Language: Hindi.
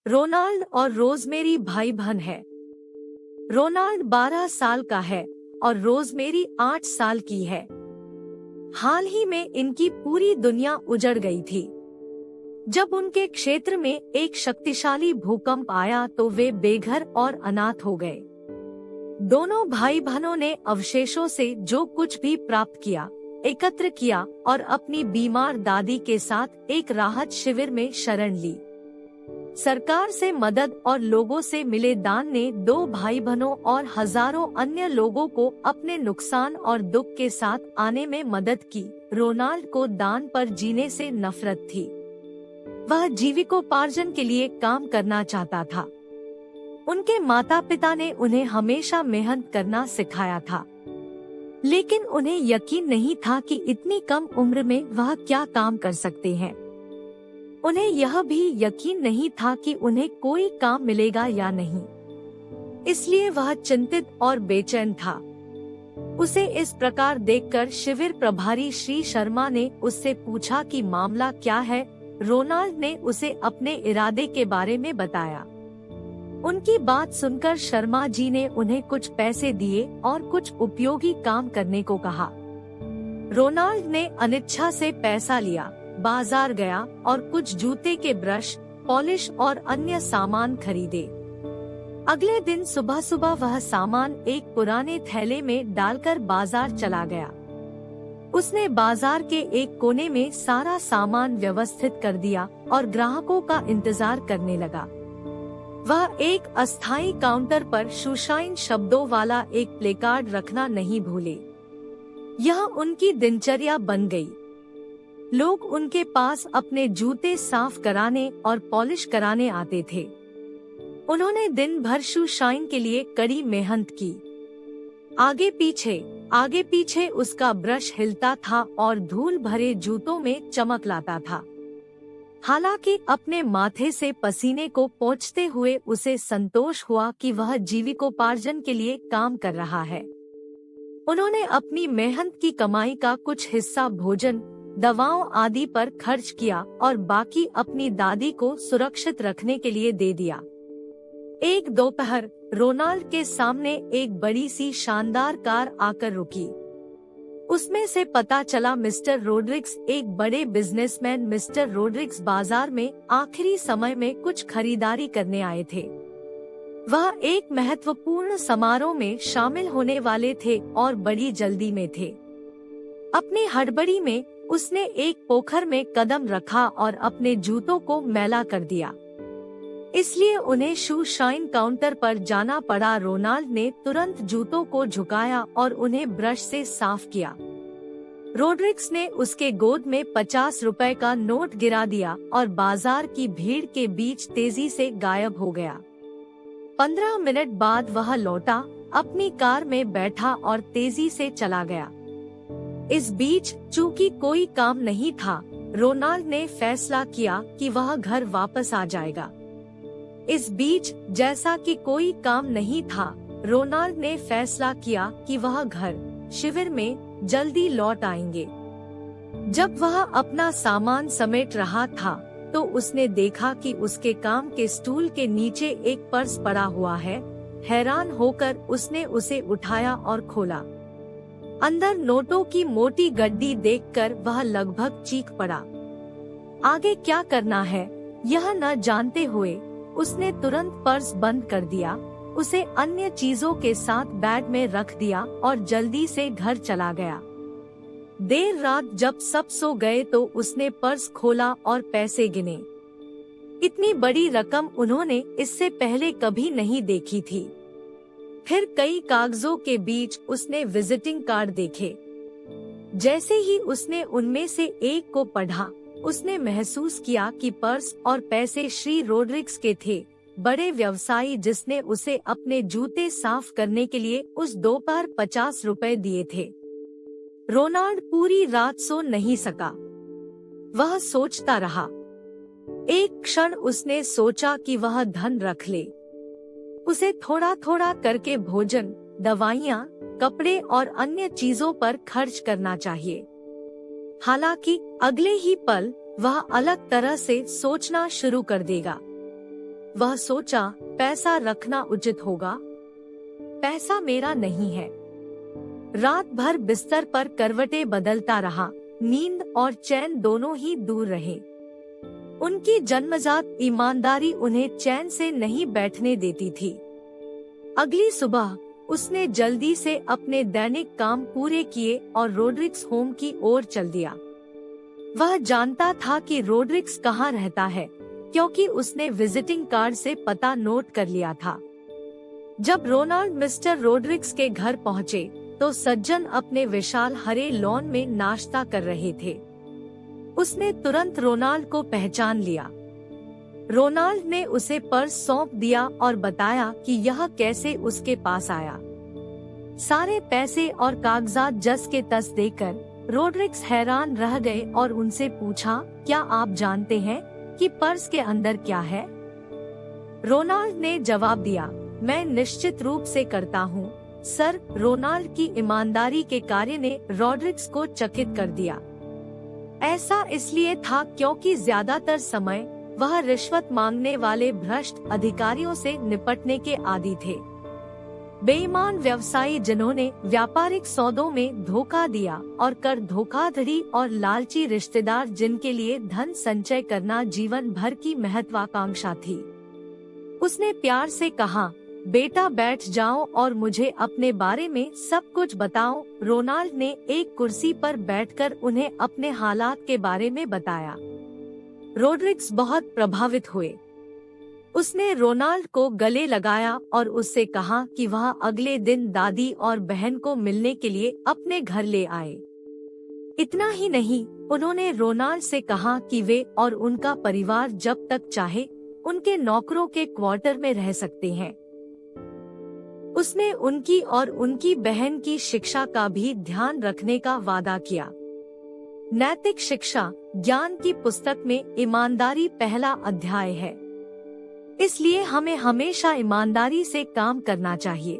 रोनाल्ड और रोजमेरी भाई बहन है। रोनाल्ड 12 साल का है और रोजमेरी 8 साल की है। हाल ही में इनकी पूरी दुनिया उजड़ गई थी। जब उनके क्षेत्र में एक शक्तिशाली भूकंप आया तो वे बेघर और अनाथ हो गए। दोनों भाई बहनों ने अवशेषों से जो कुछ भी प्राप्त किया, एकत्र किया और अपनी बीमार दादी के साथ एक राहत शिविर में शरण ली। सरकार से मदद और लोगों से मिले दान ने दो भाई बहनों और हजारों अन्य लोगों को अपने नुकसान और दुख के साथ आने में मदद की। रोनाल्ड को दान पर जीने से नफरत थी। वह जीविकोपार्जन के लिए काम करना चाहता था। उनके माता पिता ने उन्हें हमेशा मेहनत करना सिखाया था, लेकिन उन्हें यकीन नहीं था कि इतनी कम उम्र में वह क्या काम कर सकते हैं। उन्हें यह भी यकीन नहीं था कि उन्हें कोई काम मिलेगा या नहीं, इसलिए वह चिंतित और बेचैन था। उसे इस प्रकार देखकर शिविर प्रभारी श्री शर्मा ने उससे पूछा कि मामला क्या है। रोनाल्ड ने उसे अपने इरादे के बारे में बताया। उनकी बात सुनकर शर्मा जी ने उन्हें कुछ पैसे दिए और कुछ उपयोगी काम करने को कहा। रोनाल्ड ने अनिच्छा से पैसा लिया, बाजार गया और कुछ जूते के ब्रश, पॉलिश और अन्य सामान खरीदे। अगले दिन सुबह सुबह वह सामान एक पुराने थैले में डालकर बाजार चला गया। उसने बाजार के एक कोने में सारा सामान व्यवस्थित कर दिया और ग्राहकों का इंतजार करने लगा। वह एक अस्थायी काउंटर पर सुशाइन शब्दों वाला एक प्लेकार्ड रखना नहीं भूले। यह उनकी दिनचर्या बन गई। लोग उनके पास अपने जूते साफ कराने और पॉलिश कराने आते थे। उन्होंने दिन भर सुशाइन के लिए कड़ी मेहनत की। आगे पीछे उसका ब्रश हिलता था और धूल भरे जूतों में चमक लाता था। हालांकि अपने माथे से पसीने को पोंछते हुए उसे संतोष हुआ कि वह जीविकोपार्जन के लिए काम कर रहा है। उन्होंने अपनी मेहनत की कमाई का कुछ हिस्सा भोजन, दवाओं आदि पर खर्च किया और बाकी अपनी दादी को सुरक्षित रखने के लिए दे दिया। एक दोपहर रोनाल्ड के सामने एक बड़ी सी शानदार कार आकर रुकी। उसमें से पता चला मिस्टर रोड्रिग्स एक बड़े बिजनेसमैन मिस्टर रोड्रिग्स बाजार में आखिरी समय में कुछ खरीदारी करने आए थे। वह एक महत्वपूर्ण समारोह में शामिल होने वाले थे और बड़ी जल्दी में थे। अपनी हड़बड़ी में उसने एक पोखर में कदम रखा और अपने जूतों को मैला कर दिया, इसलिए उन्हें शू शाइन काउंटर पर जाना पड़ा। रोनाल्ड ने तुरंत जूतों को झुकाया और उन्हें ब्रश से साफ किया। रोड्रिग्स ने उसके गोद में 50 रुपए का नोट गिरा दिया और बाजार की भीड़ के बीच तेजी से गायब हो गया। 15 मिनट बाद वह लौटा, अपनी कार में बैठा और तेजी से चला गया। इस बीच चूंकि कोई काम नहीं था, रोनाल्ड ने फैसला किया कि वह घर वापस आ जाएगा। इस बीच जैसा कि कोई काम नहीं था, रोनाल्ड ने फैसला किया कि वह घर शिविर में जल्दी लौट आएंगे। जब वह अपना सामान समेट रहा था तो उसने देखा कि उसके काम के स्टूल के नीचे एक पर्स पड़ा हुआ है। हैरान होकर उसने उसे उठाया और खोला। अंदर नोटों की मोटी गड्डी देखकर वह लगभग चीख पड़ा। आगे क्या करना है यह न जानते हुए उसने तुरंत पर्स बंद कर दिया, उसे अन्य चीजों के साथ बैग में रख दिया और जल्दी से घर चला गया। देर रात जब सब सो गए तो उसने पर्स खोला और पैसे गिने। इतनी बड़ी रकम उन्होंने इससे पहले कभी नहीं देखी थी। फिर कई कागजों के बीच उसने विजिटिंग कार्ड देखे। जैसे ही उसने उनमें से एक को पढ़ा, उसने महसूस किया कि पर्स और पैसे श्री रोड्रिग्स के थे, बड़े व्यवसायी जिसने उसे अपने जूते साफ करने के लिए उस दोपहर 50 रुपए दिए थे। रोनाल्ड पूरी रात सो नहीं सका। वह सोचता रहा। एक क्षण उसने सोचा कि वह धन रख ले। उसे थोड़ा थोड़ा करके भोजन, दवाइयाँ, कपड़े और अन्य चीजों पर खर्च करना चाहिए। हालांकि अगले ही पल वह अलग तरह से सोचना शुरू कर देगा। वह सोचा, पैसा रखना उचित होगा। पैसा मेरा नहीं है। रात भर बिस्तर पर करवटें बदलता रहा। नींद और चैन दोनों ही दूर रहे। उनकी जन्मजात ईमानदारी उन्हें चैन से नहीं बैठने देती थी। अगली सुबह उसने जल्दी से अपने दैनिक काम पूरे किए और रोड्रिक्स होम की ओर चल दिया। वह जानता था कि रोड्रिक्स कहाँ रहता है, क्योंकि उसने विजिटिंग कार्ड से पता नोट कर लिया था। जब रोनाल्ड मिस्टर रोड्रिक्स के घर पहुँचे तो सज्जन अपने विशाल हरे लॉन में नाश्ता कर रहे थे। उसने तुरंत रोनाल्ड को पहचान लिया। रोनाल्ड ने उसे पर्स सौंप दिया और बताया कि यह कैसे उसके पास आया। सारे पैसे और कागजात जस के तस देकर रोड्रिक्स हैरान रह गए और उनसे पूछा, क्या आप जानते हैं कि पर्स के अंदर क्या है? रोनाल्ड ने जवाब दिया, मैं निश्चित रूप से करता हूँ सर। रोनाल्ड की ईमानदारी के कार्य ने रोड्रिक्स को चकित कर दिया। ऐसा इसलिए था क्योंकि ज्यादातर समय वह रिश्वत मांगने वाले भ्रष्ट अधिकारियों से निपटने के आदी थे। बेईमान व्यवसायी जिन्होंने व्यापारिक सौदों में धोखा दिया और कर धोखाधड़ी और लालची रिश्तेदार जिनके लिए धन संचय करना जीवन भर की महत्वाकांक्षा थी। उसने प्यार से कहा, बेटा बैठ जाओ और मुझे अपने बारे में सब कुछ बताओ। रोनाल्ड ने एक कुर्सी पर बैठकर उन्हें अपने हालात के बारे में बताया। रोड्रिक्स बहुत प्रभावित हुए। उसने रोनाल्ड को गले लगाया और उससे कहा कि वह अगले दिन दादी और बहन को मिलने के लिए अपने घर ले आए। इतना ही नहीं, उन्होंने रोनाल्ड से कहा कि वे और उनका परिवार जब तक चाहे उनके नौकरों के क्वार्टर में रह सकते हैं। उसने उनकी और उनकी बहन की शिक्षा का भी ध्यान रखने का वादा किया। नैतिक शिक्षा ज्ञान की पुस्तक में ईमानदारी पहला अध्याय है। इसलिए हमें हमेशा ईमानदारी से काम करना चाहिए।